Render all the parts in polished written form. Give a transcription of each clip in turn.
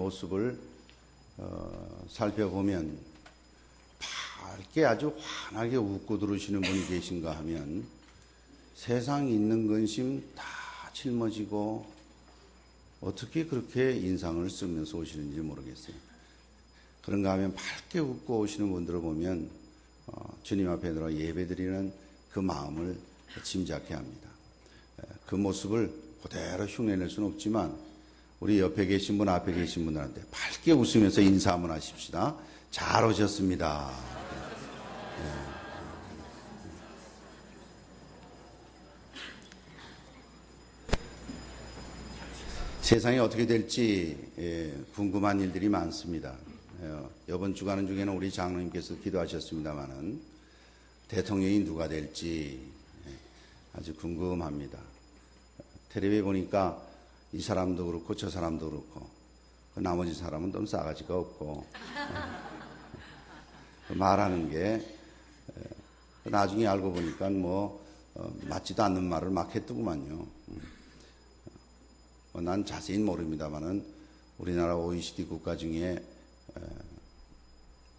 모습을 살펴보면 밝게 아주 환하게 웃고 들으시는 분이 계신가 하면 세상 있는 근심 다 짊어지고 어떻게 그렇게 인상을 쓰면서 오시는지 모르겠어요. 그런가 하면 밝게 웃고 오시는 분들을 보면 주님 앞에 들어 예배드리는 그 마음을 짐작케 합니다. 그 모습을 그대로 흉내낼 수는 없지만 우리 옆에 계신 분, 앞에 계신 분들한테 밝게 웃으면서 인사 한번 하십시다. 잘 오셨습니다. 세상이 어떻게 될지 궁금한 일들이 많습니다. 이번 주간 중에는 우리 장로님께서 기도하셨습니다마는 대통령이 누가 될지 아주 궁금합니다. 텔레비에 보니까 이 사람도 그렇고 저 사람도 그렇고 그 나머지 사람은 좀 싸가지가 없고 말하는 게 나중에 알고 보니까 맞지도 않는 말을 막 했더구만요. 난 자세히는 모릅니다만은 우리나라 OECD 국가 중에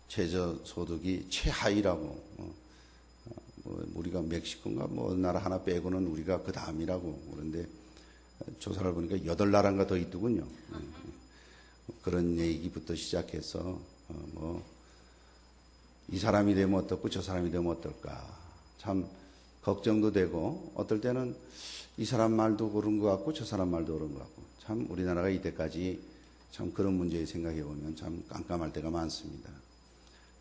최저소득이 최하위라고 우리가 멕시코인가 나라 하나 빼고는 우리가 그 다음이라고 그런데 조사를 보니까 8나라인가 더 있더군요. 그런 얘기부터 시작해서 이 사람이 되면 어떻고 저 사람이 되면 어떨까 참 걱정도 되고 어떨 때는 이 사람 말도 그런 것 같고 저 사람 말도 그런 것 같고 참 우리나라가 이때까지 참 그런 문제에 생각해 보면 참 깜깜할 때가 많습니다.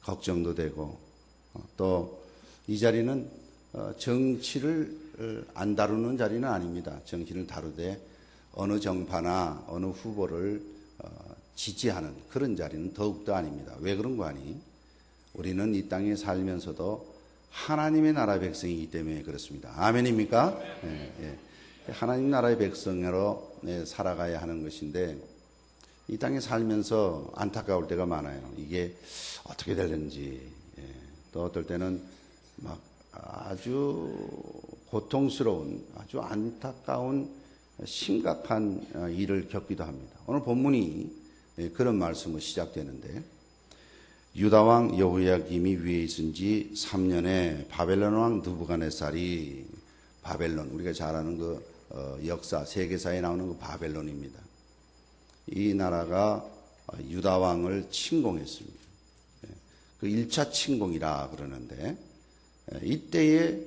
걱정도 되고 또 이 자리는 정치를 안 다루는 자리는 아닙니다. 정치를 다루되 어느 정파나 어느 후보를 지지하는 그런 자리는 더욱더 아닙니다. 왜 그런 거 아니? 우리는 이 땅에 살면서도 하나님의 나라 백성이기 때문에 그렇습니다. 아멘입니까? 네. 하나님 나라의 백성으로 살아가야 하는 것인데 이 땅에 살면서 안타까울 때가 많아요. 이게 어떻게 될는지 또 어떨 때는 막 아주 고통스러운 아주 안타까운 심각한 일을 겪기도 합니다. 오늘 본문이 그런 말씀으로 시작되는데 유다왕 여호야김이 위에 있은 지 3년에 바벨론 왕 느부갓네살이 바벨론 우리가 잘 아는 그 역사 세계사에 나오는 그 바벨론입니다. 이 나라가 유다왕을 침공했습니다. 그 1차 침공이라 그러는데 이때에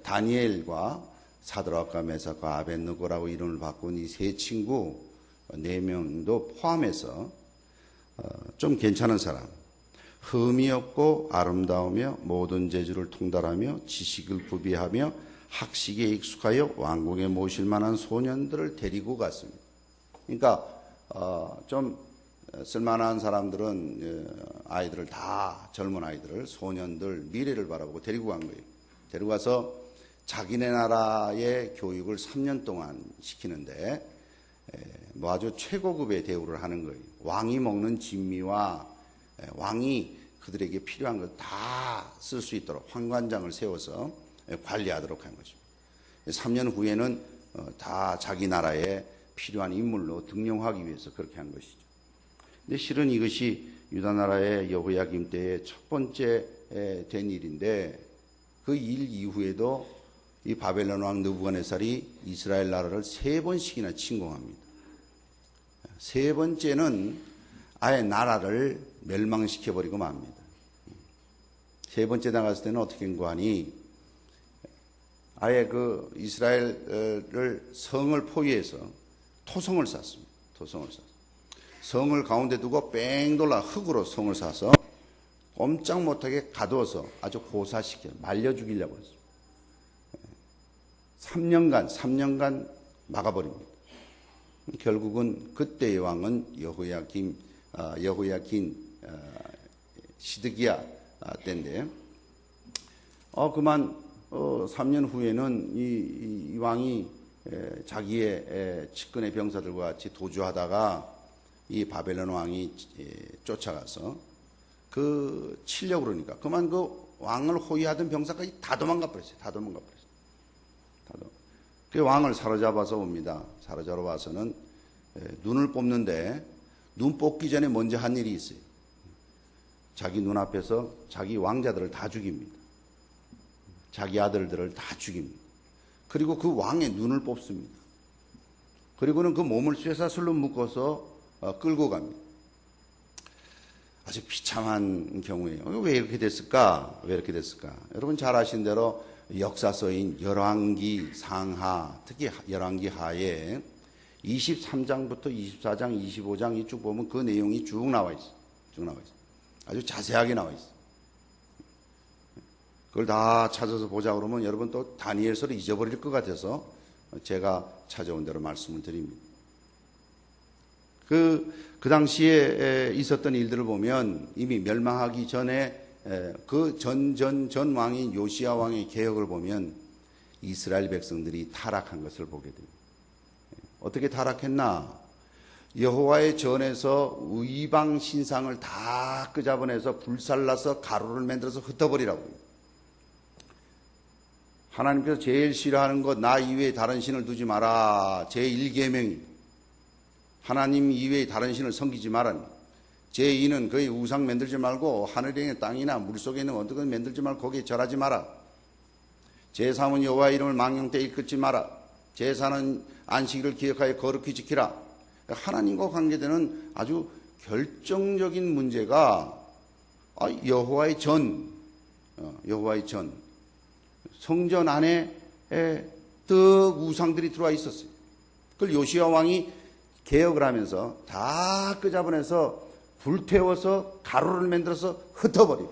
다니엘과 사드락과 메삭과 아벳느고라고 이름을 바꾼 이 세 친구 4명도 포함해서 좀 괜찮은 사람 흠이 없고 아름다우며 모든 재주를 통달하며 지식을 구비하며 학식에 익숙하여 왕궁에 모실 만한 소년들을 데리고 갔습니다. 그러니까 좀 쓸만한 사람들은 아이들을 다 젊은 아이들을 소년들 미래를 바라보고 데리고 간 거예요. 데리고 가서 자기네 나라의 교육을 3년 동안 시키는데 아주 최고급의 대우를 하는 거예요. 왕이 먹는 진미와 왕이 그들에게 필요한 걸 다 쓸 수 있도록 황관장을 세워서 관리하도록 한 것입니다. 3년 후에는 다 자기 나라에 필요한 인물로 등용하기 위해서 그렇게 한 것이죠. 근데 실은 이것이 유다 나라의 여호야김 때의 첫 번째 된 일인데 그 일 이후에도 이 바벨론 왕 느부갓네살이 이스라엘 나라를 3번씩이나 침공합니다. 3번째는 아예 나라를 멸망시켜버리고 맙니다. 3번째 나갔을 때는 어떻게 한 거 하니 아예 그 이스라엘을 성을 포위해서 토성을 쌌습니다. 토성을 쌌습니다. 성을 가운데 두고 뺑 돌아 흙으로 성을 싸서 꼼짝 못하게 가두어서 아주 고사시켜 말려 죽이려고 했습니다. 3년간 막아버립니다. 결국은 그때의 왕은 여호야긴 시드기야 때인데 그만 3년 후에는 이 왕이 자기의 측근의 병사들과 같이 도주하다가 이 바벨론 왕이 쫓아가서 그 치려고 그러니까 그만 그 왕을 호위하던 병사까지 다 도망가 버렸어요. 그 왕을 사로잡아서 옵니다. 사로잡아 와서는 눈을 뽑는데 눈 뽑기 전에 먼저 한 일이 있어요. 자기 눈앞에서 자기 왕자들을 다 죽입니다. 자기 아들들을 다 죽입니다. 그리고 그 왕의 눈을 뽑습니다. 그리고는 그 몸을 쇠사슬로 묶어서 끌고 갑니다. 아주 비참한 경우예요. 왜 이렇게 됐을까? 왜 이렇게 됐을까? 여러분 잘 아시는 대로 역사서인 열왕기 상하, 특히 열왕기 하에 23장부터 24장, 25장 이 쭉 보면 그 내용이 쭉 나와 있어요. 쭉 나와 있어요. 아주 자세하게 나와 있어요. 그걸 다 찾아서 보자 그러면 여러분 또 다니엘서를 잊어버릴 것 같아서 제가 찾아온 대로 말씀을 드립니다. 그 당시에 있었던 일들을 보면 이미 멸망하기 전에 그 전 왕인 요시야 왕의 개혁을 보면 이스라엘 백성들이 타락한 것을 보게 됩니다. 어떻게 타락했나? 여호와의 전에서 의방 신상을 다 끄잡아내서 불살라서 가루를 만들어서 흩어버리라고. 하나님께서 제일 싫어하는 것, 나 이외에 다른 신을 두지 마라. 제1계명이 하나님 이외에 다른 신을 섬기지 마라. 제2는 거의 우상 만들지 말고 하늘에 있는 땅이나 물속에 있는 어떤 것 만들지 말고 거기에 절하지 마라. 제3은 여호와의 이름을 망령 때 일컫지 마라. 제4는 안식일을 기억하여 거룩히 지키라. 하나님과 관계되는 아주 결정적인 문제가 여호와의 전, 성전 안에 떡 우상들이 들어와 있었어요. 그걸 요시야 왕이 개혁을 하면서 다 끄잡아내서 불태워서 가루를 만들어서 흩어버리게.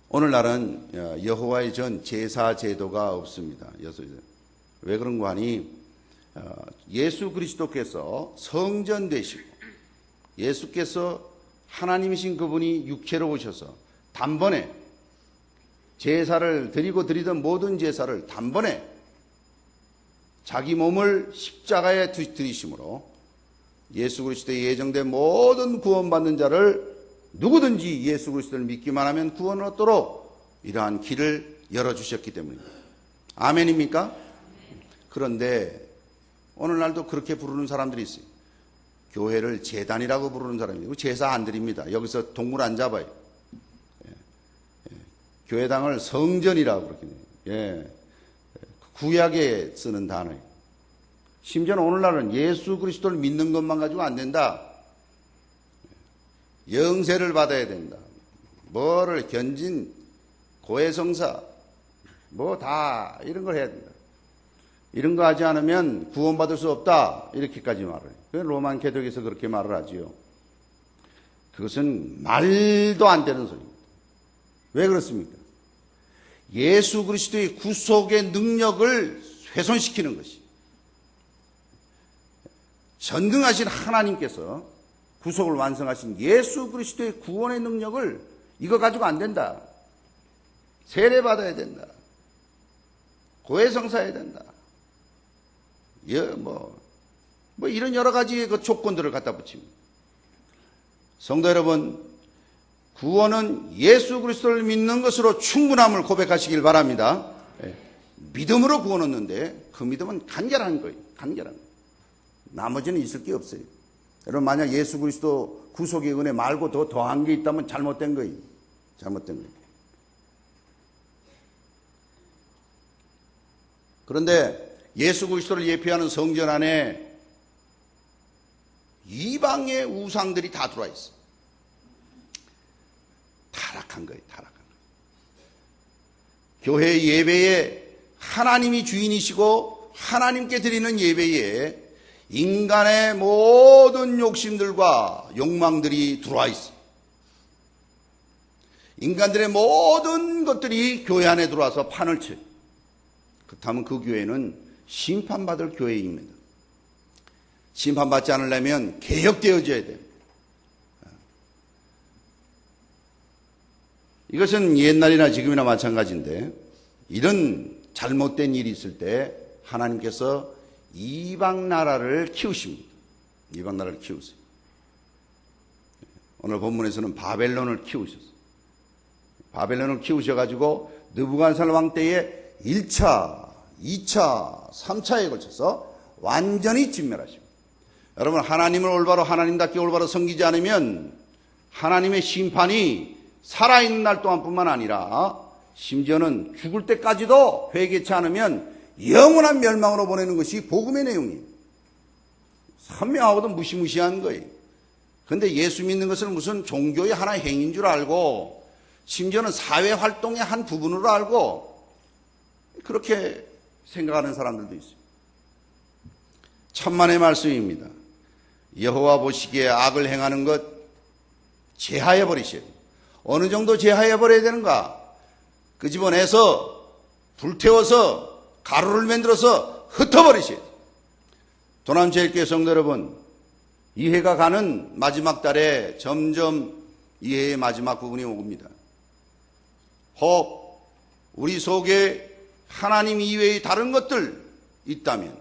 오늘날은 여호와의 전 제사 제도가 없습니다. 왜 그런가 하니 예수 그리스도께서 성전 되시고 예수께서 하나님이신 그분이 육체로 오셔서 단번에 제사를 드리던 모든 제사를 단번에 자기 몸을 십자가에 들이심으로 예수 그리스도의 예정된 모든 구원받는 자를 누구든지 예수 그리스도를 믿기만 하면 구원을 얻도록 이러한 길을 열어주셨기 때문입니다. 아멘입니까? 그런데 오늘날도 그렇게 부르는 사람들이 있어요. 교회를 제단이라고 부르는 사람이고 제사 안 드립니다. 여기서 동물 안 잡아요. 교회당을 성전이라고 그렇게 해요. 구약에 쓰는 단어예요. 심지어는 오늘날은 예수 그리스도를 믿는 것만 가지고 안 된다. 영세를 받아야 된다. 뭐를 견진, 고해성사, 뭐 다 이런 걸 해야 된다. 이런 거 하지 않으면 구원받을 수 없다. 이렇게까지 말을 해요. 로만 개독에서 그렇게 말을 하지요. 그것은 말도 안 되는 소리입니다. 왜 그렇습니까? 예수 그리스도의 구속의 능력을 훼손시키는 것이. 전능하신 하나님께서 구속을 완성하신 예수 그리스도의 구원의 능력을 이거 가지고 안 된다. 세례받아야 된다. 고해성사해야 된다. 뭐 이런 여러 가지의 그 조건들을 갖다 붙입니다. 성도 여러분, 구원은 예수 그리스도를 믿는 것으로 충분함을 고백하시길 바랍니다. 믿음으로 구원 얻는데 그 믿음은 간결한 거예요. 간결한 거예요. 나머지는 있을 게 없어요. 여러분 만약 예수 그리스도 구속의 은혜 말고 더 더한 게 있다면 잘못된 거예요. 잘못된 거예요. 그런데 예수 그리스도를 예표하는 성전 안에 이방의 우상들이 다 들어와 있어. 타락한 거예요. 타락한 거예요. 교회 예배에 하나님이 주인이시고 하나님께 드리는 예배에 인간의 모든 욕심들과 욕망들이 들어와 있어요. 인간들의 모든 것들이 교회 안에 들어와서 판을 쳐요. 그렇다면 그 교회는 심판받을 교회입니다. 심판받지 않으려면 개혁되어져야 돼요. 이것은 옛날이나 지금이나 마찬가지인데 이런 잘못된 일이 있을 때 하나님께서 이방 나라를 키우십니다. 이방 나라를 키우세요. 오늘 본문에서는 바벨론을 키우셨어요. 바벨론을 키우셔가지고 느부갓네살 왕 때에 1차, 2차, 3차에 걸쳐서 완전히 진멸하십니다. 여러분, 하나님을 올바로 하나님답게 올바로 섬기지 않으면 하나님의 심판이 살아있는 날 동안뿐만 아니라 심지어는 죽을 때까지도 회개치 않으면 영원한 멸망으로 보내는 것이 복음의 내용이에요. 선명하고도 무시무시한 거예요. 그런데 예수 믿는 것을 무슨 종교의 하나의 행위인 줄 알고 심지어는 사회활동의 한 부분으로 알고 그렇게 생각하는 사람들도 있어요. 천만의 말씀입니다. 여호와 보시기에 악을 행하는 것 제하해 버리셔야 돼요. 어느 정도 제하해 버려야 되는가? 그 집어내서 불태워서 가루를 만들어서 흩어버리셔야 돼요. 도남제일교회 성도 여러분, 이 해가 가는 마지막 달에 점점 이 해의 마지막 부분이 옵니다. 혹 우리 속에 하나님 이외의 다른 것들 있다면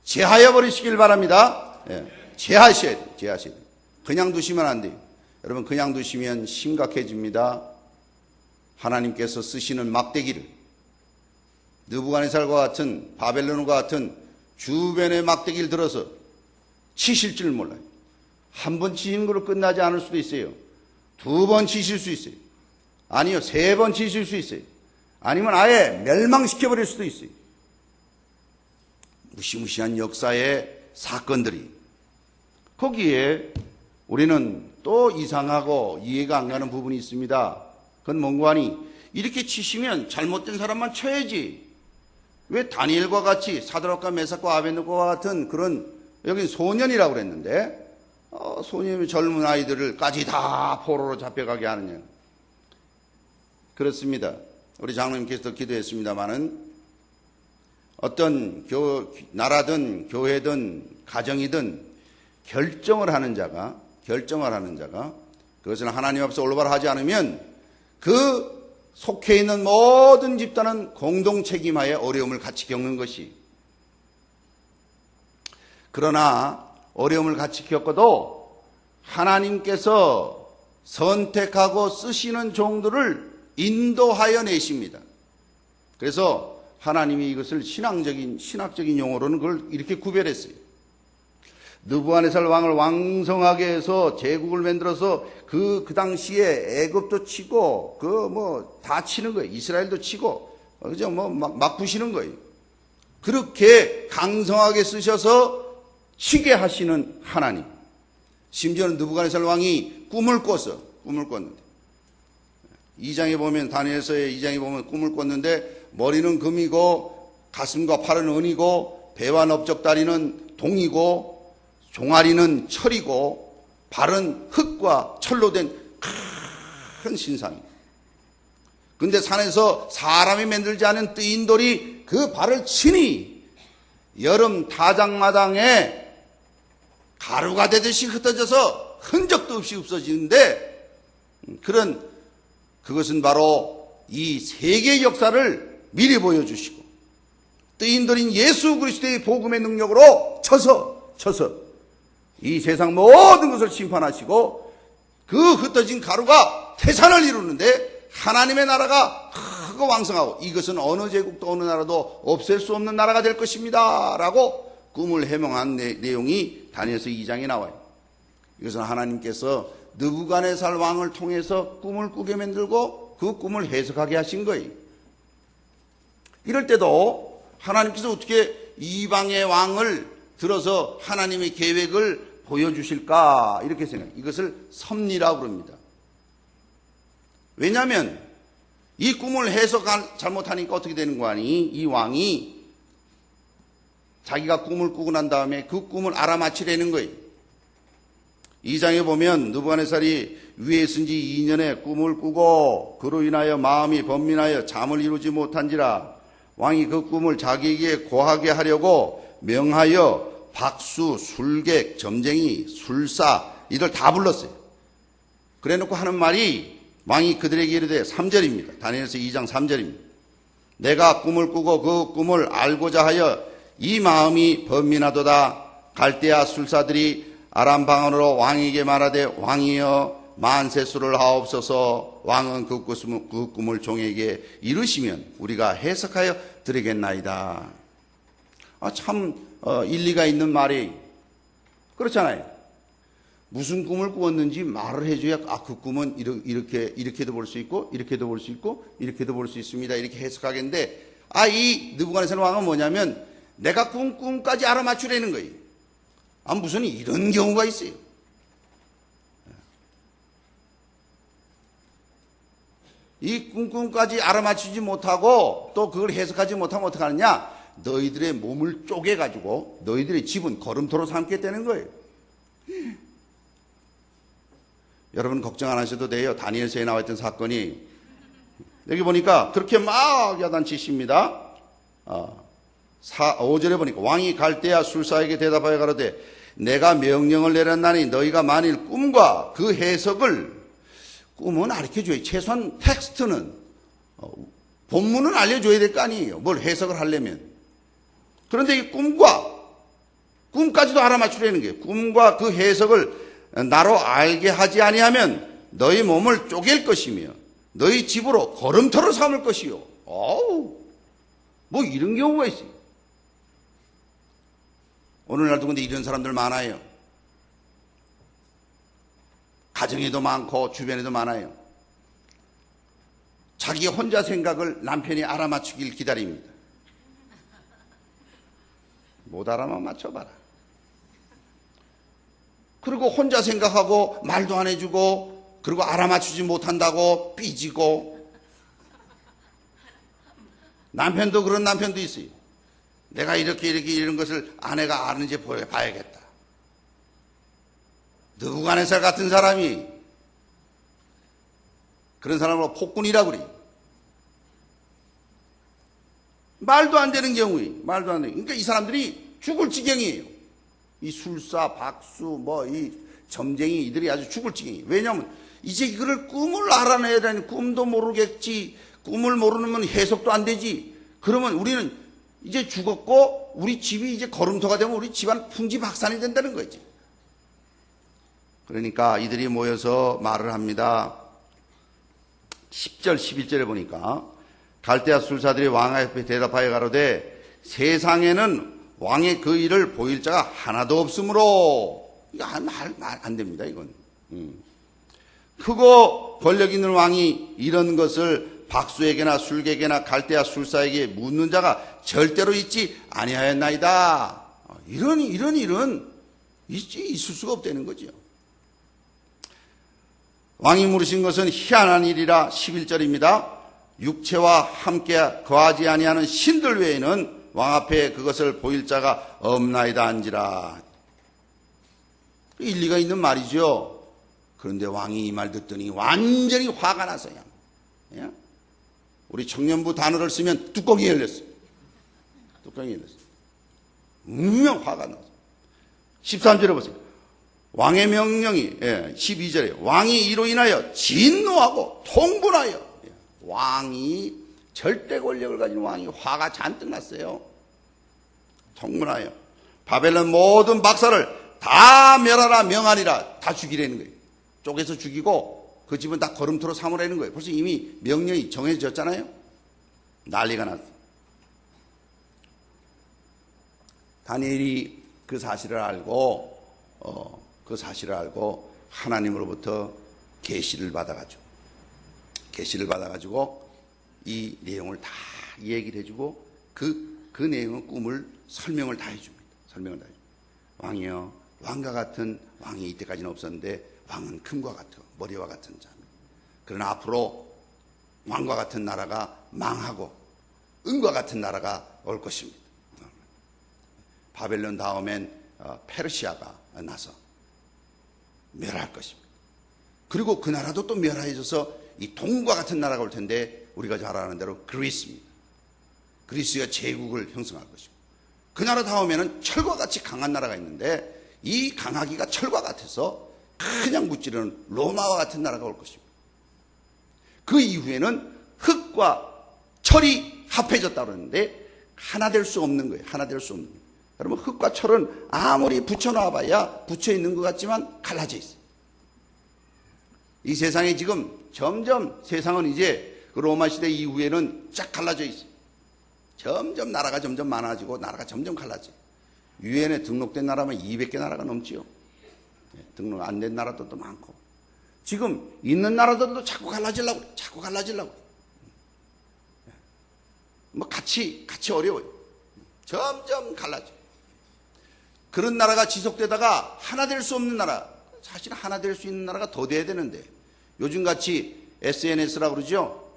제하여 버리시길 바랍니다. 예, 제하셔야 돼요. 제하셔야 돼요. 그냥 두시면 안 돼요. 여러분, 그냥 두시면 심각해집니다. 하나님께서 쓰시는 막대기를 느부갓네살과 같은 바벨론과 같은 주변의 막대기를 들어서 치실 줄 몰라요. 한 번 치시는 걸로 끝나지 않을 수도 있어요. 2번 치실 수 있어요. 아니요, 3번 치실 수 있어요. 아니면 아예 멸망시켜버릴 수도 있어요. 무시무시한 역사의 사건들이. 거기에 우리는 또 이상하고 이해가 안 가는 부분이 있습니다. 그건 뭔가 하니, 이렇게 치시면 잘못된 사람만 쳐야지. 왜 다니엘과 같이 사드락과 메삭과 아벳느고와 같은 그런, 여긴 소년이라고 그랬는데 소년이 젊은 아이들을까지 다 포로로 잡혀가게 하느냐. 그렇습니다. 우리 장로님께서도 기도했습니다마는 어떤 나라든 교회든 가정이든 결정을 하는 자가 그것을 하나님 앞에서 올바로 하지 않으면 그 속해 있는 모든 집단은 공동 책임하에 어려움을 같이 겪는 것이. 그러나 어려움을 같이 겪어도 하나님께서 선택하고 쓰시는 종들을 인도하여 내십니다. 그래서 하나님이 이것을 신학적인 용어로는 그걸 이렇게 구별했어요. 느부갓네살 왕을 왕성하게 해서 제국을 만들어서 그 당시에 애굽도 치고 다 치는 거예요. 이스라엘도 치고 그죠? 막 부시는 거예요. 그렇게 강성하게 쓰셔서 치게 하시는 하나님. 심지어는 느부갓네살 왕이 꿈을 꿨는데 2장에 보면 다니엘서의 2장에 보면 꿈을 꿨는데 머리는 금이고 가슴과 팔은 은이고 배와 넓적다리는 동이고 종아리는 철이고 발은 흙과 철로 된 큰 신상입니다. 그런데 산에서 사람이 만들지 않은 뜨인 돌이 그 발을 치니 여름 다장마당에 가루가 되듯이 흩어져서 흔적도 없이 없어지는데 그것은 바로 이 세계의 역사를 미리 보여주시고 뜨인 돌인 예수 그리스도의 복음의 능력으로 쳐서 이 세상 모든 것을 심판하시고 그 흩어진 가루가 태산을 이루는데 하나님의 나라가 크고 왕성하고 이것은 어느 제국도 어느 나라도 없앨 수 없는 나라가 될 것입니다 라고 꿈을 해몽한 내용이 다니엘서 2장에 나와요. 이것은 하나님께서 느부갓네살 왕을 통해서 꿈을 꾸게 만들고 그 꿈을 해석하게 하신 거예요. 이럴 때도 하나님께서 어떻게 이방의 왕을 들어서 하나님의 계획을 보여주실까 이렇게 생각해요. 이것을 섭리라고 그럽니다. 왜냐하면 이 꿈을 해석 잘못하니까 어떻게 되는 거 아니? 이 왕이 자기가 꿈을 꾸고 난 다음에 그 꿈을 알아맞히려는 거예요. 2장에 보면 느부갓네살이 위에 있은 지 2년에 꿈을 꾸고 그로 인하여 마음이 번민하여 잠을 이루지 못한지라 왕이 그 꿈을 자기에게 고하게 하려고 명하여 박수, 술객, 점쟁이, 술사 이들 다 불렀어요. 그래놓고 하는 말이 왕이 그들에게 이르되 3절입니다. 다니엘서 2장 3절입니다. 내가 꿈을 꾸고 그 꿈을 알고자 하여 이 마음이 번민하도다. 갈대아 술사들이 아람 방언으로 왕에게 말하되 왕이여 만세수를 하옵소서. 왕은 그 꿈을 종에게 이루시면 우리가 해석하여 드리겠나이다. 참 일리가 있는 말이 그렇잖아요. 무슨 꿈을 꾸었는지 말을 해줘야 그 꿈은 이렇게도 볼 수 있고 이렇게도 볼 수 있고 이렇게도 볼 수 있습니다. 이렇게 해석하겠는데 이 느부갓네살 왕은 뭐냐면 내가 꾼 꿈까지 알아맞추려는 거예요. 무슨 이런 경우가 있어요. 이 꿈까지 알아맞추지 못하고 또 그걸 해석하지 못하면 어떡하느냐? 너희들의 몸을 쪼개가지고 너희들의 집은 거름토로 삼겠다는 거예요. 여러분 걱정 안 하셔도 돼요. 다니엘서에 나와있던 사건이 여기 보니까 그렇게 막 야단치십니다. 5절에 보니까 왕이 갈대아 술사에게 대답하여 가로되 내가 명령을 내렸나니 너희가 만일 꿈과 그 해석을 꿈은 알려줘야 최소한 텍스트는 본문은 알려줘야 될 거 아니에요. 뭘 해석을 하려면. 그런데 이 꿈까지도 알아맞추려는 거예요. 꿈과 그 해석을 나로 알게 하지 아니하면 너희 몸을 쪼갤 것이며 너희 집으로 거름토로 삼을 것이요. 뭐 이런 경우가 있어요. 오늘날도 근데 이런 사람들 많아요. 가정에도 많고 주변에도 많아요. 자기 혼자 생각을 남편이 알아맞추길 기다립니다. 못 알아맞혀봐라. 그리고 혼자 생각하고 말도 안 해주고 그리고 알아맞추지 못한다고 삐지고 남편도 그런 남편도 있어요. 내가 이렇게 이런 것을 아내가 아는지 봐야겠다. 느부갓네살 같은 사람이 그런 사람을 폭군이라고 그래요. 말도 안 되는 경우에 말도 안 되는. 그러니까 이 사람들이 죽을 지경이에요. 이 술사, 박수, 이 점쟁이 이들이 아주 죽을 지경이에요. 왜냐하면 이제 이거를 꿈을 알아내야 되니 꿈도 모르겠지. 꿈을 모르면 해석도 안 되지. 그러면 우리는 이제 죽었고 우리 집이 이제 거름토가 되면 우리 집안 풍지박산이 된다는 거지. 그러니까 이들이 모여서 말을 합니다. 10절, 11절에 보니까 갈대아 술사들이 왕 앞에 대답하여 가로되 세상에는 왕의 그 일을 보일 자가 하나도 없으므로 이거 말 안 됩니다. 이건 크고 권력 있는 왕이 이런 것을 박수에게나 술객에나 갈대아 술사에게 묻는 자가 절대로 있지 아니하였나이다. 이런 일은 있을 수가 없다는 거죠. 왕이 물으신 것은 희한한 일이라 11절입니다. 육체와 함께 거하지 아니하는 신들 외에는 왕 앞에 그것을 보일 자가 없나이다 한지라. 일리가 있는 말이죠. 그런데 왕이 이 말 듣더니 완전히 화가 났어요. 우리 청년부 단어를 쓰면 뚜껑이 열렸어요. 뚜껑이 열렸어요. 분명 화가 났어요. 13절에 보세요. 왕의 명령이 12절에 왕이 이로 인하여 진노하고 통분하여 왕이 절대 권력을 가진 왕이 화가 잔뜩 났어요. 통분하여 바벨론 모든 박사를 다 멸하라 명하리라. 다 죽이라는 거예요. 쪼개서 죽이고 그 집은 다 거름토로 삼으라는 거예요. 벌써 이미 명령이 정해졌잖아요. 난리가 났어요. 다니엘이 그 사실을 알고 하나님으로부터 계시를 받아가지고 이 내용을 다 얘기를 해주고 그 내용의 꿈을 설명을 다 해줍니다. 왕이여, 왕과 같은 왕이 이때까지는 없었는데 왕은 금과 같고 머리와 같은 자입니다. 그러나 앞으로 왕과 같은 나라가 망하고 은과 같은 나라가 올 것입니다. 바벨론 다음엔 페르시아가 나서 멸할 것입니다. 그리고 그 나라도 또 멸해져서 이 동과 같은 나라가 올 텐데 우리가 잘 아는 대로 그리스입니다. 그리스가 제국을 형성할 것이고 그 나라 다음에는 철과 같이 강한 나라가 있는데 이 강하기가 철과 같아서 그냥 무찌르는 로마와 같은 나라가 올 것입니다. 그 이후에는 흙과 철이 합해졌다고 그러는데 하나 될 수 없는 거예요. 하나 될 수 없는 거예요. 여러분 흙과 철은 아무리 붙여놔봐야 붙여있는 것 같지만 갈라져 있어요. 이 세상에 지금 점점 세상은 이제 그 로마 시대 이후에는 쫙 갈라져 있어요. 점점 나라가 점점 많아지고 나라가 점점 갈라져요. 유엔에 등록된 나라만 200개 나라가 넘지요. 등록 안 된 나라들도 많고. 지금 있는 나라들도 자꾸 갈라지려고. 뭐 같이 어려워요. 점점 갈라져. 그런 나라가 지속되다가 하나 될 수 없는 나라, 사실 하나 될 수 있는 나라가 더 돼야 되는데, 요즘같이 SNS라고 그러죠.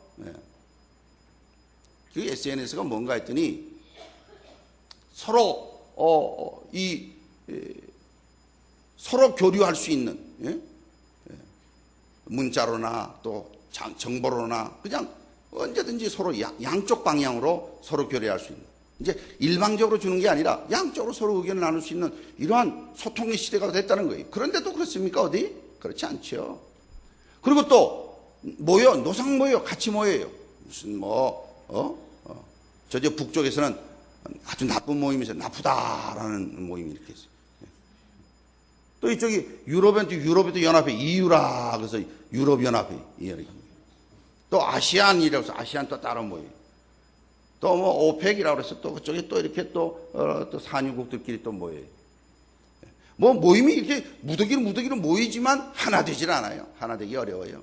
그 SNS가 뭔가 했더니 서로 서로 교류할 수 있는, 문자로나 또 정보로나 그냥 언제든지 서로 양쪽 방향으로 서로 교류할 수 있는, 이제 일방적으로 주는 게 아니라 양쪽으로 서로 의견을 나눌 수 있는 이러한 소통의 시대가 됐다는 거예요. 그런데도 그렇습니까? 어디? 그렇지 않죠. 그리고 또 노상 모여, 같이 모여요. 무슨 저쪽 북쪽에서는 아주 나쁜 모임이 있어요. 나쁘다라는 모임이 이렇게 있어요. 또 이쪽이 유럽에도 연합회, EU라 그래서 유럽연합회, 또 아시안이라고 해서 아시안 또 따로 모여요. 또 오펙이라고 해서 또 그쪽에 또 이렇게 또 산유국들끼리 또 모여요. 모임이 이렇게 무더기로 모이지만 하나 되질 않아요. 하나 되기 어려워요.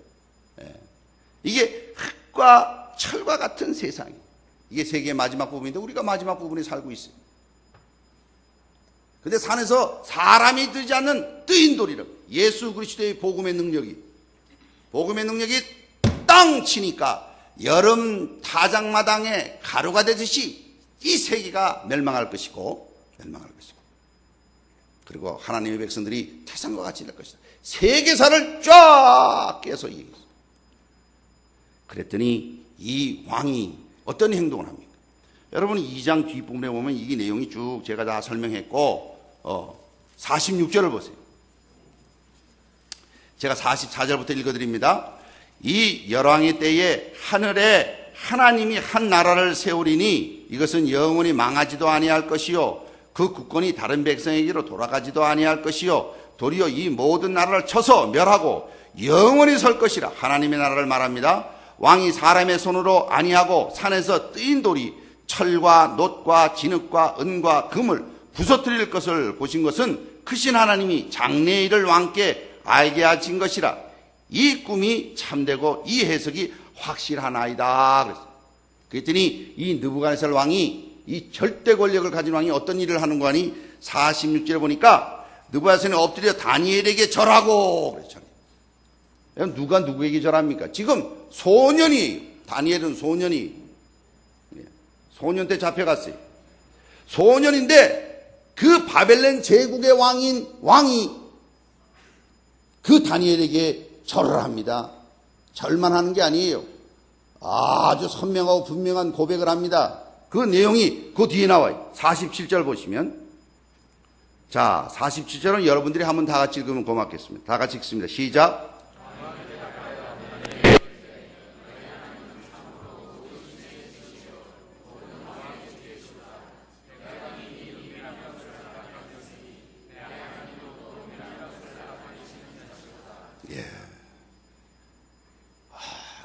이게 흙과 철과 같은 세상이에요. 이게 세계의 마지막 부분인데 우리가 마지막 부분에 살고 있어요. 근데 산에서 사람이 뜨지 않는 뜨인 돌이라고. 예수 그리스도의 복음의 능력이 땅 치니까 여름 타작마당에 가루가 되듯이 이 세계가 멸망할 것이고 그리고 하나님의 백성들이 태산과 같이 될 것이다. 세계사를 쫙 깨서 얘기했어요. 그랬더니 이 왕이 어떤 행동을 합니까? 여러분 2장 뒷부분에 보면 이 내용이 쭉 제가 다 설명했고 46절을 보세요. 제가 44절부터 읽어드립니다. 이 열왕의 때에 하늘에 하나님이 한 나라를 세우리니 이것은 영원히 망하지도 아니할 것이요 그 국권이 다른 백성에게로 돌아가지도 아니할 것이요 도리어 이 모든 나라를 쳐서 멸하고 영원히 설 것이라. 하나님의 나라를 말합니다. 왕이 사람의 손으로 아니하고 산에서 뜨인 돌이 철과 놋과 진흙과 은과 금을 부서뜨릴 것을 보신 것은 크신 하나님이 장래의 일을 왕께 알게 하신 것이라. 이 꿈이 참되고 이 해석이 확실하나이다. 그랬더니 이 느부갓네살 왕이, 이 절대 권력을 가진 왕이 어떤 일을 하는 거 아니? 46절에 보니까 느부갓네살이 엎드려 다니엘에게 절하고 그랬잖아요. 누가 누구에게 절합니까? 지금 소년이에요. 다니엘은 소년 때 잡혀갔어요. 소년인데 그 바벨론 제국의 왕이 그 다니엘에게 절을 합니다. 절만 하는 게 아니에요. 아주 선명하고 분명한 고백을 합니다. 그 내용이 그 뒤에 나와요. 47절 보시면, 자 47절은 여러분들이 한번 다 같이 읽으면 고맙겠습니다. 다 같이 읽습니다. 시작.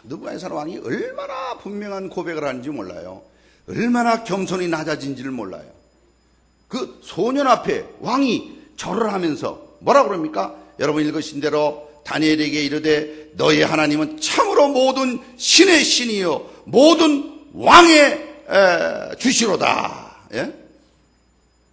느부갓네살 왕이 얼마나 분명한 고백을 하는지 몰라요. 얼마나 겸손히 낮아진지를 몰라요. 그 소년 앞에 왕이 절을 하면서 뭐라 그럽니까? 여러분 읽으신 대로 다니엘에게 이르되 너의 하나님은 참으로 모든 신의 신이요 모든 왕의 주시로다. 예?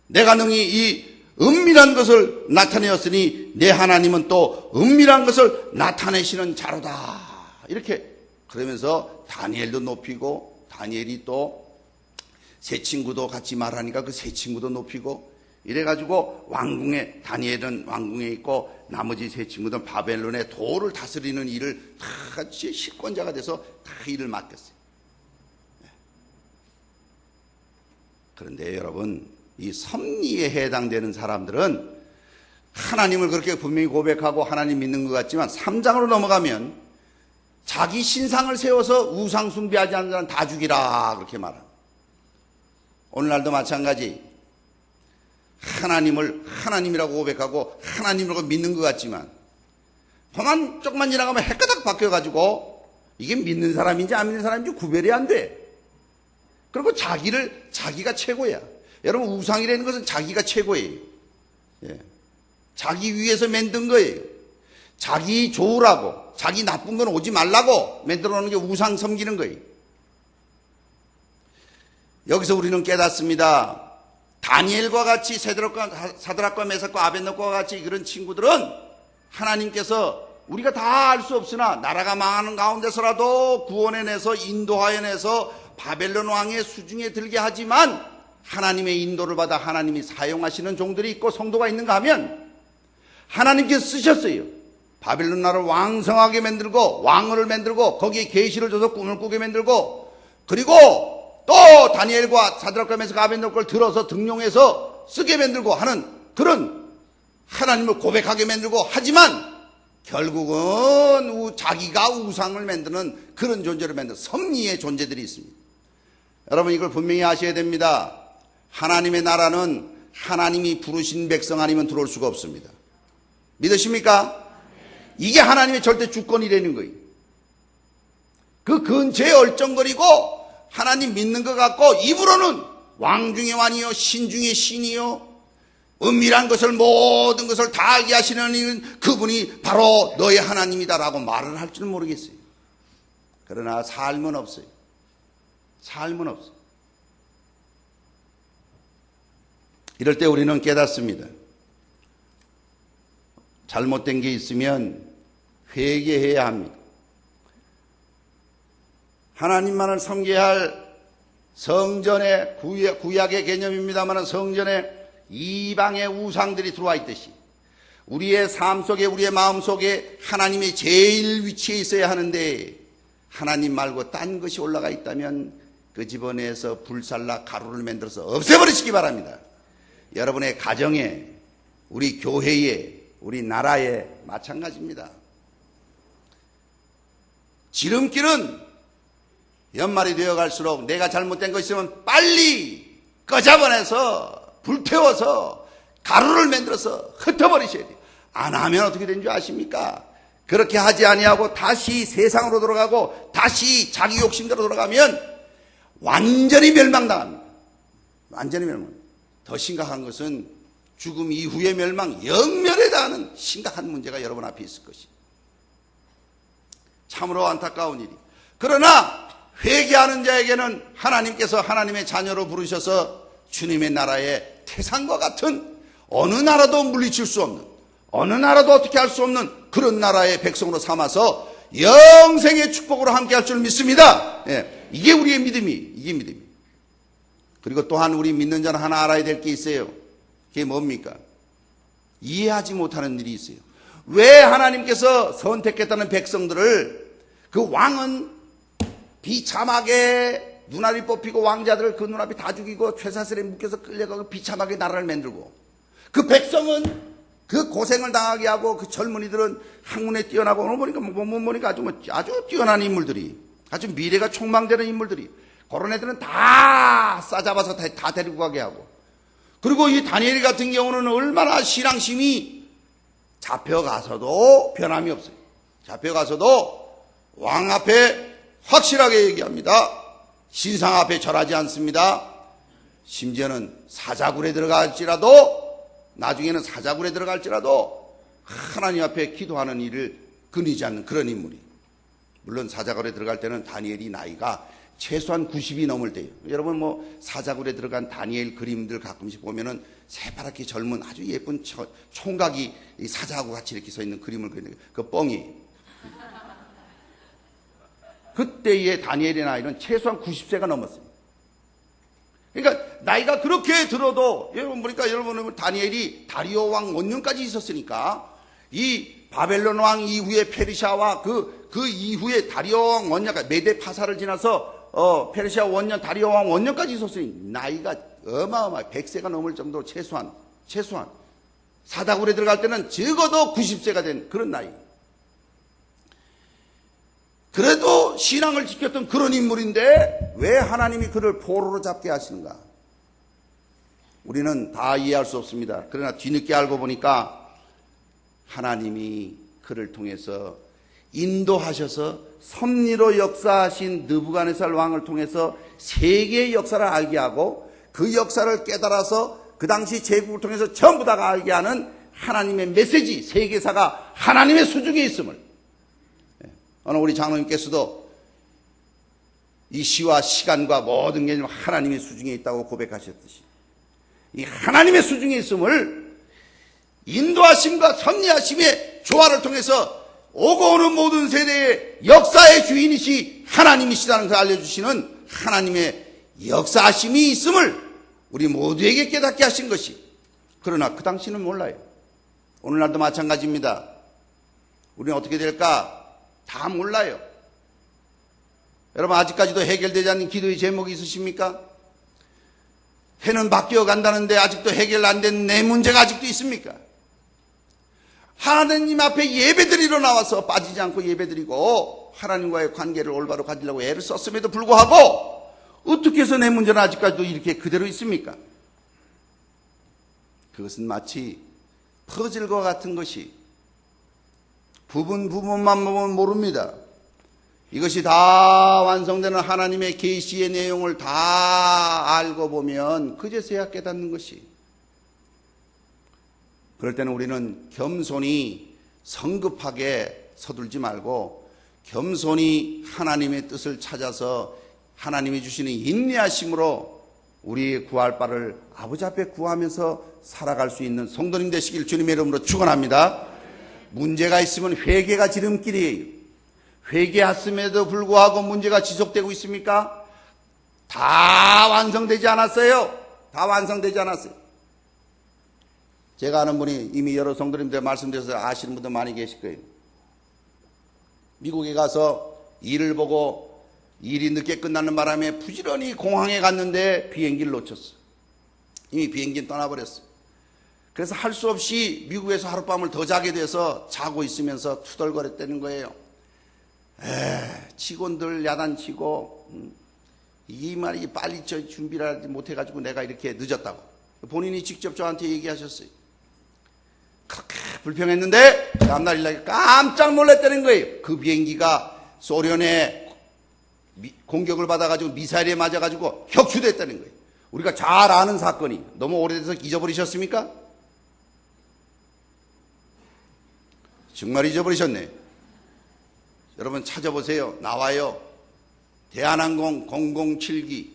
내가 능히 이 은밀한 것을 나타내었으니 내 하나님은 또 은밀한 것을 나타내시는 자로다. 이렇게 그러면서 다니엘도 높이고, 다니엘이 또 세 친구도 같이 말하니까 그 세 친구도 높이고, 이래가지고 왕궁에, 다니엘은 왕궁에 있고 나머지 세 친구들은 바벨론의 도를 다스리는 일을 다 같이 식권자가 돼서 다 일을 맡겼어요. 그런데 여러분, 이 섭리에 해당되는 사람들은 하나님을 그렇게 분명히 고백하고 하나님 믿는 것 같지만 3장으로 넘어가면 자기 신상을 세워서 우상 숭배하지 않는 자는 다 죽이라 그렇게 말합니다. 오늘날도 마찬가지. 하나님을 하나님이라고 고백하고 하나님이라고 믿는 것 같지만 그만 조금만 지나가면 헷가닥 바뀌어가지고 이게 믿는 사람인지 안 믿는 사람인지 구별이 안 돼. 그리고 자기가 최고야. 여러분, 우상이라는 것은 자기가 최고예요. 예. 자기 위해서 만든 거예요. 자기 좋으라고, 자기 나쁜 건 오지 말라고 만들어 놓은 게 우상 섬기는 거예요. 여기서 우리는 깨닫습니다. 다니엘과 같이 사드락과 메삭과 아벳느고와 같이 그런 친구들은 하나님께서 우리가 다 알 수 없으나 나라가 망하는 가운데서라도 구원해내서 인도하여내서 바벨론 왕의 수중에 들게 하지만 하나님의 인도를 받아 하나님이 사용하시는 종들이 있고 성도가 있는가 하면 하나님께서 쓰셨어요. 바벨론 나라를 왕성하게 만들고 왕을 만들고 거기에 계시를 줘서 꿈을 꾸게 만들고, 그리고 또 다니엘과 사드락과 메삭과 아벳느고를 들어서 등용해서 쓰게 만들고 하는 그런 하나님을 고백하게 만들고, 하지만 결국은 자기가 우상을 만드는 그런 존재를 만드는 섭리의 존재들이 있습니다. 여러분, 이걸 분명히 아셔야 됩니다. 하나님의 나라는 하나님이 부르신 백성 아니면 들어올 수가 없습니다. 믿으십니까? 이게 하나님의 절대 주권이라는 거예요. 그 근처에 얼쩡거리고 하나님 믿는 것 같고 입으로는 왕 중의 왕이요 신 중의 신이요 은밀한 것을 모든 것을 다 알게 하시는 그분이 바로 너의 하나님이다라고 말을 할 줄은 모르겠어요. 그러나 삶은 없어요. 삶은 없어요. 이럴 때 우리는 깨닫습니다. 잘못된 게 있으면 회개해야 합니다. 하나님만을 섬겨야 할 성전의 구약의 개념입니다만 성전에 이방의 우상들이 들어와 있듯이 우리의 삶 속에 우리의 마음 속에 하나님의 제일 위치에 있어야 하는데 하나님 말고 딴 것이 올라가 있다면 그 집안에서 불살라 가루를 만들어서 없애버리시기 바랍니다. 여러분의 가정에, 우리 교회에, 우리 나라에 마찬가지입니다. 지름길은 연말이 되어갈수록 내가 잘못된 것 있으면 빨리 꺼잡아내서 불태워서 가루를 만들어서 흩어버리셔야 돼요. 안 하면 어떻게 되는 줄 아십니까? 그렇게 하지 아니하고 다시 세상으로 돌아가고 다시 자기 욕심대로 돌아가면 완전히 멸망당합니다. 완전히 멸망. 더 심각한 것은 죽음 이후의 멸망, 영멸에 닿는 심각한 문제가 여러분 앞에 있을 것입니다. 참으로 안타까운 일이. 그러나 회개하는 자에게는 하나님께서 하나님의 자녀로 부르셔서 주님의 나라의 태산과 같은 어느 나라도 물리칠 수 없는, 어느 나라도 어떻게 할 수 없는 그런 나라의 백성으로 삼아서 영생의 축복으로 함께 할 줄 믿습니다. 예, 이게 우리의 믿음이, 이게 믿음이. 그리고 또한 우리 믿는 자는 하나 알아야 될 게 있어요. 그게 뭡니까? 이해하지 못하는 일이 있어요. 왜 하나님께서 선택했다는 백성들을, 그 왕은 비참하게 눈알이 뽑히고 왕자들을 그 눈앞에 다 죽이고 쇠사슬에 묶여서 끌려가고 비참하게 나라를 만들고, 그 백성은 그 고생을 당하게 하고 그 젊은이들은 학문에 뛰어나고 오늘 보니까 아주 뛰어난 인물들이, 아주 미래가 촉망되는 인물들이, 그런 애들은 다 싸잡아서 다 데리고 가게 하고, 그리고 이 다니엘 같은 경우는 얼마나 신앙심이 잡혀가서도 변함이 없어요. 잡혀가서도 왕 앞에 확실하게 얘기합니다. 신상 앞에 절하지 않습니다. 심지어는 사자굴에 들어갈지라도, 나중에는 사자굴에 들어갈지라도 하나님 앞에 기도하는 일을 끊이지 않는 그런 인물이. 물론 사자굴에 들어갈 때는 다니엘이 나이가 최소한 90이 넘을 때예요. 여러분 사자굴에 들어간 다니엘 그림들 가끔씩 보면은 새파랗게 젊은 아주 예쁜 총각이 이 사자하고 같이 이렇게 서 있는 그림을 그리는 그 뻥이. 그때의 다니엘의 나이는 최소한 90세가 넘었습니다. 그러니까 나이가 그렇게 들어도 여러분 보니까 여러분 다니엘이 다리오 왕 원년까지 있었으니까 이 바벨론 왕 이후에 페르시아와 그 이후에 다리오 왕 원년, 메데 파사를 지나서 페르시아 원년, 다리오 왕 원년까지 있었으니 나이가 어마어마하게 100세가 넘을 정도로 최소한 사다굴에 들어갈 때는 적어도 90세가 된 그런 나이. 그래도 신앙을 지켰던 그런 인물인데 왜 하나님이 그를 포로로 잡게 하시는가? 우리는 다 이해할 수 없습니다. 그러나 뒤늦게 알고 보니까 하나님이 그를 통해서 인도하셔서 섭리로 역사하신 느부갓네살 왕을 통해서 세계의 역사를 알게 하고 그 역사를 깨달아서 그 당시 제국을 통해서 전부 다 알게 하는 하나님의 메시지, 세계사가 하나님의 수중에 있음을, 오늘 우리 장로님께서도 이 시와 시간과 모든 게 하나님의 수중에 있다고 고백하셨듯이 이 하나님의 수중에 있음을 인도하심과 섭리하심의 조화를 통해서 오고 오는 모든 세대의 역사의 주인이시 하나님이시다는 것을 알려주시는 하나님의 역사하심이 있음을 우리 모두에게 깨닫게 하신 것이, 그러나 그 당시는 몰라요. 오늘날도 마찬가지입니다. 우리는 어떻게 될까 다 몰라요. 여러분, 아직까지도 해결되지 않는 기도의 제목이 있으십니까? 해는 바뀌어 간다는데 아직도 해결 안 된 내 문제가 아직도 있습니까? 하나님 앞에 예배드리러 나와서 빠지지 않고 예배드리고 하나님과의 관계를 올바로 가지려고 애를 썼음에도 불구하고 어떻게 해서 내 문제는 아직까지도 이렇게 그대로 있습니까? 그것은 마치 퍼즐과 같은 것이 부분만 보면 모릅니다. 이것이 다 완성되는 하나님의 계시의 내용을 다 알고 보면 그제서야 깨닫는 것이, 그럴 때는 우리는 겸손히 성급하게 서둘지 말고 겸손히 하나님의 뜻을 찾아서 하나님이 주시는 인내하심으로 우리의 구할 바를 아버지 앞에 구하면서 살아갈 수 있는 성도님 되시길 주님의 이름으로 축원합니다. 문제가 있으면 회개가 지름길이에요. 회개했음에도 불구하고 문제가 지속되고 있습니까? 다 완성되지 않았어요. 다 완성되지 않았어요. 제가 아는 분이 이미 여러 성도님들 말씀드려서 아시는 분들 많이 계실 거예요. 미국에 가서 일을 보고 일이 늦게 끝나는 바람에 부지런히 공항에 갔는데 비행기를 놓쳤어. 이미 비행기는 떠나버렸어. 그래서 할 수 없이 미국에서 하룻밤을 더 자게 돼서 자고 있으면서 투덜거렸다는 거예요. 직원들 야단치고 이 말이 빨리 준비를 하지 못해가지고 내가 이렇게 늦었다고 본인이 직접 저한테 얘기하셨어요. 그렇게 불평했는데 다음날 일날 깜짝 놀랐다는 거예요. 그 비행기가 소련의 공격을 받아가지고 미사일에 맞아가지고 격추됐다는 거예요. 우리가 잘 아는 사건이 너무 오래돼서 잊어버리셨습니까? 정말 잊어버리셨네. 여러분 찾아보세요. 나와요. 대한항공 007기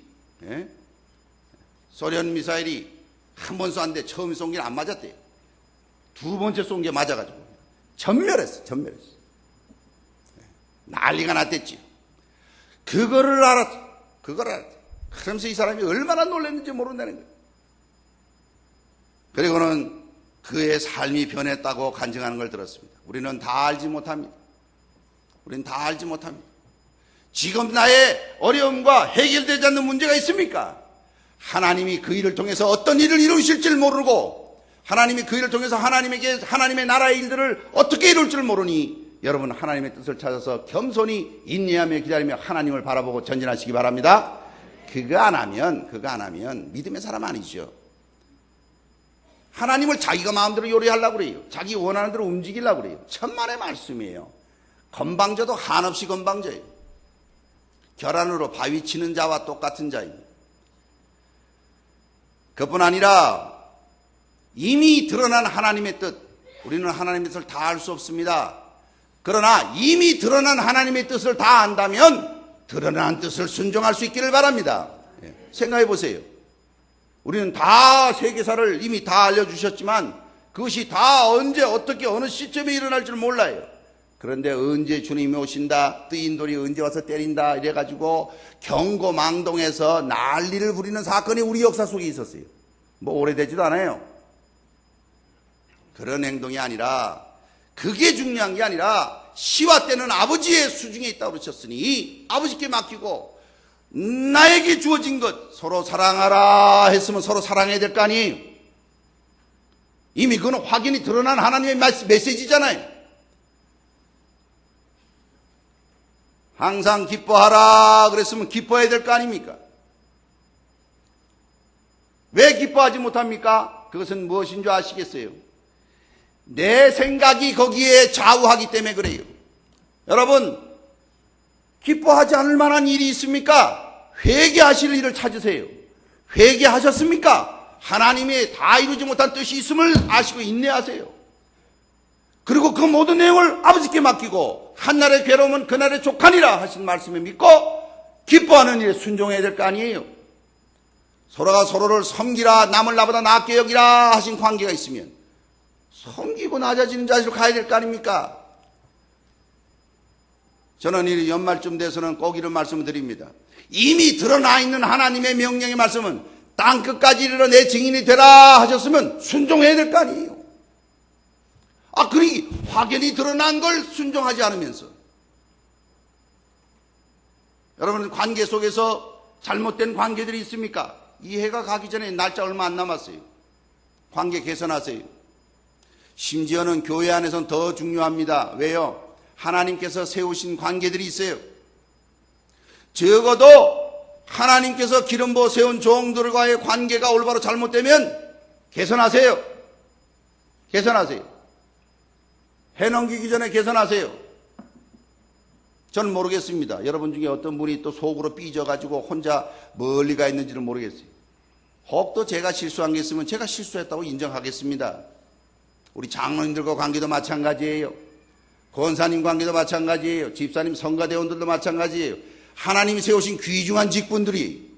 소련 미사일이 한 번 쐈는데 처음 쏜 게 안 맞았대요. 두 번째 쏜 게 맞아가지고 전멸했어. 난리가 났댔지. 그거를 알았어. 그러면서 이 사람이 얼마나 놀랐는지 모른다는 거예요. 그리고는 그의 삶이 변했다고 간증하는 걸 들었습니다. 우리는 다 알지 못합니다. 지금 나의 어려움과 해결되지 않는 문제가 있습니까? 하나님이 그 일을 통해서 어떤 일을 이루실지를 모르고 하나님이 그 일을 통해서 하나님의 나라의 일들을 어떻게 이룰 줄 모르니 여러분 하나님의 뜻을 찾아서 겸손히 인내하며 기다리며 하나님을 바라보고 전진하시기 바랍니다. 그거 안 하면 믿음의 사람 아니죠. 하나님을 자기가 마음대로 요리하려고 그래요. 자기 원하는 대로 움직이려고 그래요. 천만의 말씀이에요. 건방져도 한없이 건방져요. 결안으로 바위 치는 자와 똑같은 자입니다. 그뿐 아니라 이미 드러난 하나님의 뜻, 우리는 하나님의 뜻을 다 알 수 없습니다. 그러나 이미 드러난 하나님의 뜻을 다 안다면 드러난 뜻을 순종할 수 있기를 바랍니다. 생각해 보세요. 우리는 다 세계사를 이미 다 알려주셨지만 그것이 다 언제 어떻게 어느 시점에 일어날 줄 몰라요. 그런데 언제 주님이 오신다, 뜨인 돌이 언제 와서 때린다 이래가지고 경고망동에서 난리를 부리는 사건이 우리 역사 속에 있었어요. 뭐 오래되지도 않아요. 그런 행동이 아니라, 그게 중요한 게 아니라 시와 때는 아버지의 수중에 있다고 그러셨으니 아버지께 맡기고 나에게 주어진 것 서로 사랑하라 했으면 서로 사랑해야 될 거 아니에요. 이미 그건 확인이 드러난 하나님의 메시지잖아요. 항상 기뻐하라 그랬으면 기뻐해야 될 거 아닙니까? 왜 기뻐하지 못합니까? 그것은 무엇인 줄 아시겠어요? 내 생각이 거기에 좌우하기 때문에 그래요. 여러분, 기뻐하지 않을 만한 일이 있습니까? 회개하실 일을 찾으세요. 회개하셨습니까? 하나님의 다 이루지 못한 뜻이 있음을 아시고 인내하세요. 그리고 그 모든 내용을 아버지께 맡기고 한날의 괴로움은 그날의 족하니라 하신 말씀을 믿고 기뻐하는 일에 순종해야 될 거 아니에요. 서로가 서로를 섬기라, 남을 나보다 낫게 여기라 하신 관계가 있으면 섬기고 낮아지는 자세로 가야 될 거 아닙니까? 저는 이 연말쯤 돼서는 꼭 이런 말씀을 드립니다. 이미 드러나 있는 하나님의 명령의 말씀은 땅끝까지 이르러 내 증인이 되라 하셨으면 순종해야 될 거 아니에요. 그러니 확연히 드러난 걸 순종하지 않으면서 여러분 관계 속에서 잘못된 관계들이 있습니까? 이 해가 가기 전에 날짜 얼마 안 남았어요. 관계 개선하세요. 심지어는 교회 안에서는 더 중요합니다. 왜요? 하나님께서 세우신 관계들이 있어요. 적어도 하나님께서 기름 부어 세운 종들과의 관계가 올바로 잘못되면 개선하세요. 개선하세요. 해 넘기기 전에 개선하세요. 저는 모르겠습니다. 여러분 중에 어떤 분이 또 속으로 삐져가지고 혼자 멀리 가 있는지는 모르겠어요. 혹도 제가 실수한 게 있으면 제가 실수했다고 인정하겠습니다. 우리 장로님들과 관계도 마찬가지예요. 권사님 관계도 마찬가지예요. 집사님 성가대원들도 마찬가지예요. 하나님이 세우신 귀중한 직분들이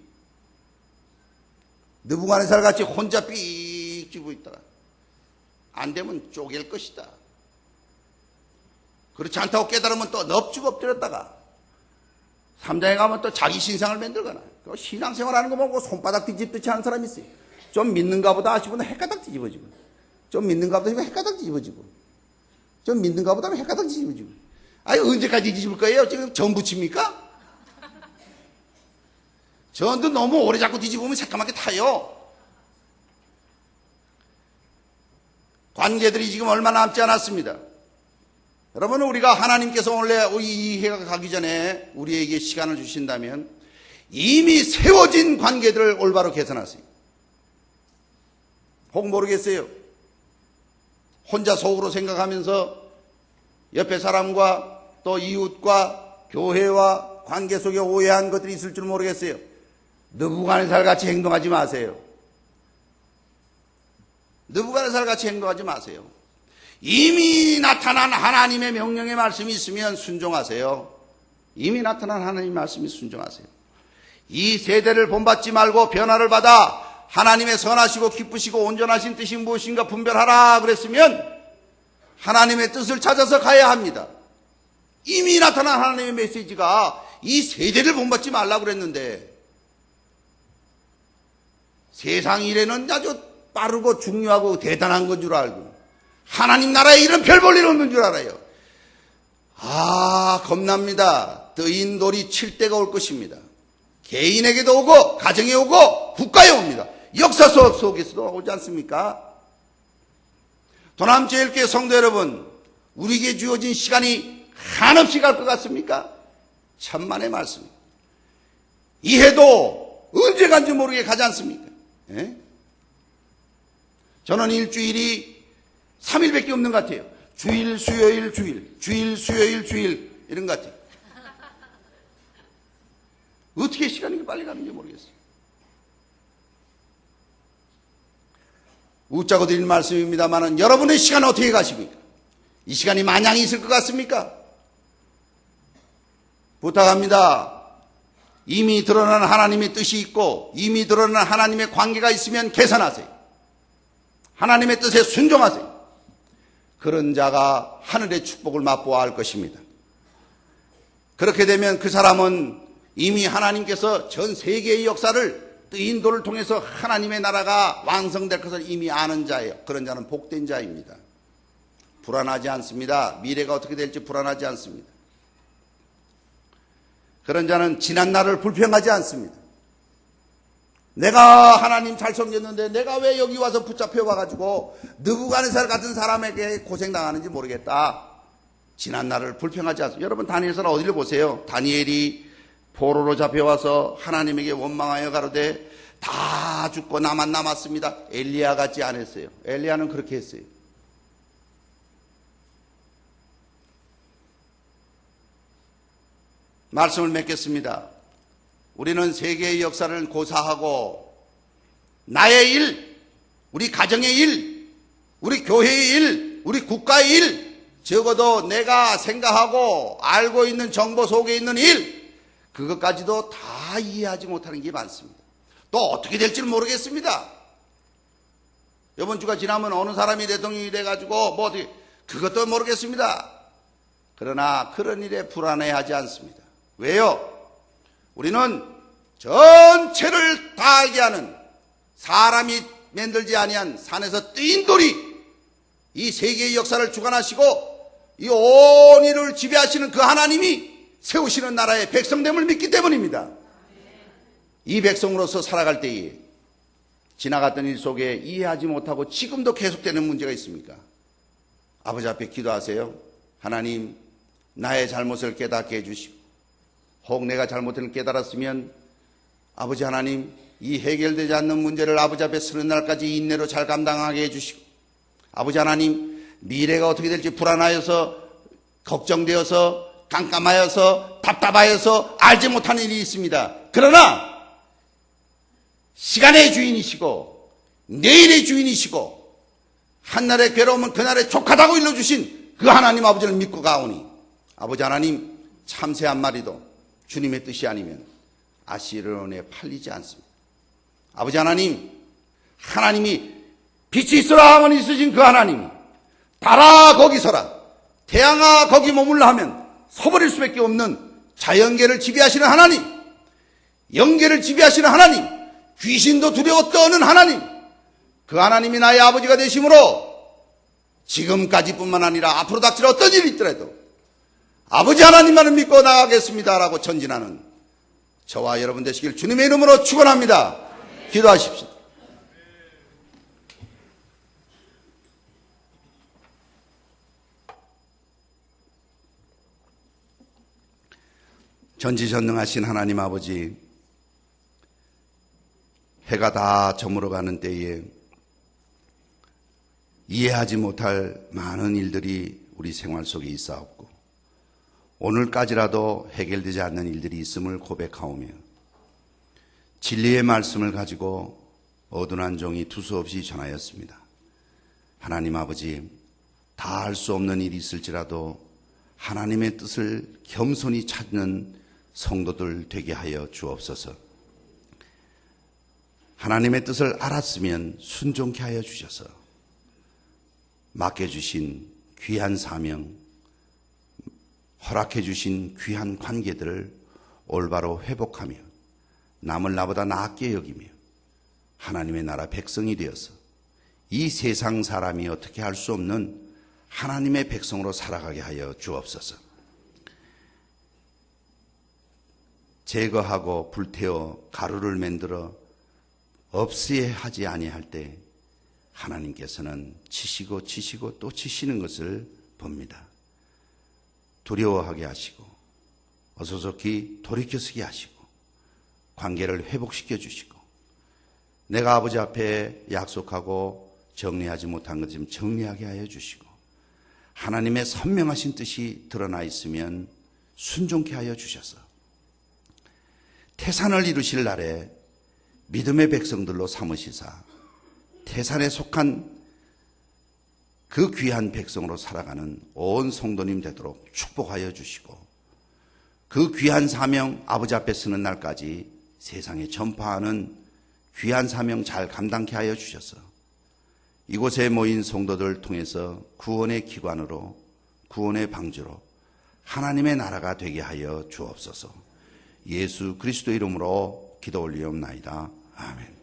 느부갓네살 같이 혼자 삑 쥐고 있다가 안 되면 쪼갤 것이다. 그렇지 않다고 깨달으면 또 넙죽 엎드렸다가 3장에 가면 또 자기 신상을 만들거나 신앙생활 하는 거 보고 손바닥 뒤집듯이 하는 사람이 있어요. 좀 믿는가 보다 싶으면 헷가닥 뒤집어지고 좀 믿는가 보다 싶으면 헷가닥 뒤집어지고 좀 믿는가 보다 하면 헷가닥 뒤집어지고 언제까지 뒤집을 거예요? 지금 전 부칩니까? 전도 너무 오래 자꾸 뒤집으면 새까맣게 타요. 관계들이 지금 얼마 남지 않았습니다. 여러분 우리가 하나님께서 원래 이 해가 가기 전에 우리에게 시간을 주신다면 이미 세워진 관계들을 올바로 개선하세요. 혹 모르겠어요. 혼자 속으로 생각하면서 옆에 사람과 또 이웃과 교회와 관계 속에 오해한 것들이 있을 줄 모르겠어요. 느부갓네살 같이 행동하지 마세요. 느부갓네살 같이 행동하지 마세요. 이미 나타난 하나님의 명령의 말씀이 있으면 순종하세요. 이미 나타난 하나님의 말씀이 순종하세요. 이 세대를 본받지 말고 변화를 받아 하나님의 선하시고 기쁘시고 온전하신 뜻이 무엇인가 분별하라 그랬으면 하나님의 뜻을 찾아서 가야 합니다. 이미 나타난 하나님의 메시지가 이 세대를 본받지 말라고 그랬는데 세상 일에는 아주 빠르고 중요하고 대단한 건 줄 알고 하나님 나라에 이런 별 볼 일 없는 줄 알아요. 겁납니다. 뜨인 돌이 칠 때가 올 것입니다. 개인에게도 오고 가정에 오고 국가에 옵니다. 역사 속에서도 오지 않습니까? 도남제일교회 성도 여러분, 우리에게 주어진 시간이 한없이 갈 것 같습니까? 천만의 말씀. 이 해도 언제 간지 모르게 가지 않습니까? 예? 저는 일주일이 3일밖에 없는 것 같아요. 주일, 수요일, 주일, 주일, 수요일, 주일 이런 것 같아요. 어떻게 시간이 빨리 가는지 모르겠어요. 웃자고 드린 말씀입니다만 여러분의 시간은 어떻게 가십니까? 이 시간이 마냥 있을 것 같습니까? 부탁합니다. 이미 드러난 하나님의 뜻이 있고 이미 드러난 하나님의 관계가 있으면 개선하세요. 하나님의 뜻에 순종하세요. 그런 자가 하늘의 축복을 맛보아야 할 것입니다. 그렇게 되면 그 사람은 이미 하나님께서 전 세계의 역사를 인도를 통해서 하나님의 나라가 완성될 것을 이미 아는 자예요. 그런 자는 복된 자입니다. 불안하지 않습니다. 미래가 어떻게 될지 불안하지 않습니다. 그런 자는 지난 날을 불평하지 않습니다. 내가 하나님 잘 섬겼는데 내가 왜 여기 와서 붙잡혀 와가지고 느부갓네살 같은 사람에게 고생당하는지 모르겠다. 지난 날을 불평하지 않습니다. 여러분 다니엘서는 어디를 보세요. 다니엘이 포로로 잡혀와서 하나님에게 원망하여 가로되 다 죽고 나만 남았습니다. 엘리야 같지 않았어요. 엘리야는 그렇게 했어요. 말씀을 맺겠습니다. 우리는 세계의 역사를 고사하고 나의 일, 우리 가정의 일, 우리 교회의 일, 우리 국가의 일, 적어도 내가 생각하고 알고 있는 정보 속에 있는 일, 그것까지도 다 이해하지 못하는 게 많습니다. 또 어떻게 될지는 모르겠습니다. 이번 주가 지나면 어느 사람이 대통령이 돼가지고 뭐 어떻게, 그것도 모르겠습니다. 그러나 그런 일에 불안해하지 않습니다. 왜요? 우리는 전체를 다 알게 하는, 사람이 만들지 아니한 산에서 뛴 돌이 이 세계의 역사를 주관하시고 이 온 일을 지배하시는 그 하나님이 세우시는 나라의 백성됨을 믿기 때문입니다. 이 백성으로서 살아갈 때에 지나갔던 일 속에 이해하지 못하고 지금도 계속되는 문제가 있습니까? 아버지 앞에 기도하세요. 하나님, 나의 잘못을 깨닫게 해주시고, 혹 내가 잘못을 깨달았으면 아버지 하나님, 이 해결되지 않는 문제를 아버지 앞에 서는 날까지 인내로 잘 감당하게 해주시고, 아버지 하나님, 미래가 어떻게 될지 불안하여서, 걱정되어서, 깜깜하여서, 답답하여서 알지 못하는 일이 있습니다. 그러나 시간의 주인이시고 내일의 주인이시고 한날의 괴로움은 그날의 족하다고 일러주신 그 하나님 아버지를 믿고 가오니, 아버지 하나님, 참새 한 마리도 주님의 뜻이 아니면 아시르론에 팔리지 않습니다. 아버지 하나님, 하나님이 빛이 있어라 하면 있으신 그 하나님이 달아 거기 서라, 태양아 거기 머물라 하면 서버릴 수밖에 없는 자연계를 지배하시는 하나님, 영계를 지배하시는 하나님, 귀신도 두려워 떠는 하나님, 그 하나님이 나의 아버지가 되심으로 지금까지뿐만 아니라 앞으로 닥칠 어떤 일이 있더라도 아버지 하나님만을 믿고 나가겠습니다라고 전진하는 저와 여러분 되시길 주님의 이름으로 축원합니다. 기도하십시오. 전지전능하신 하나님 아버지, 해가 다 저물어가는 때에 이해하지 못할 많은 일들이 우리 생활 속에 있사옵고 오늘까지라도 해결되지 않는 일들이 있음을 고백하오며 진리의 말씀을 가지고 어둔한 종이 두서없이 전하였습니다. 하나님 아버지, 다 알 수 없는 일이 있을지라도 하나님의 뜻을 겸손히 찾는 성도들 되게 하여 주옵소서. 하나님의 뜻을 알았으면 순종케 하여 주셔서 맡겨주신 귀한 사명, 허락해 주신 귀한 관계들을 올바로 회복하며 남을 나보다 낫게 여기며 하나님의 나라 백성이 되어서 이 세상 사람이 어떻게 할 수 없는 하나님의 백성으로 살아가게 하여 주옵소서. 제거하고 불태워 가루를 만들어 없애야 하지 아니할 때 하나님께서는 치시고 또 치시는 것을 봅니다. 두려워하게 하시고 어서속히 돌이켜서게 하시고 관계를 회복시켜 주시고 내가 아버지 앞에 약속하고 정리하지 못한 것 좀 정리하게 하여 주시고 하나님의 선명하신 뜻이 드러나 있으면 순종케 하여 주셔서 태산을 이루실 날에 믿음의 백성들로 삼으시사 태산에 속한 그 귀한 백성으로 살아가는 온 성도님 되도록 축복하여 주시고 그 귀한 사명 아버지 앞에 서는 날까지 세상에 전파하는 귀한 사명 잘 감당케 하여 주셔서 이곳에 모인 성도들을 통해서 구원의 기관으로 구원의 방주로 하나님의 나라가 되게 하여 주옵소서. 예수 그리스도 이름으로 기도 올리옵나이다. 아멘.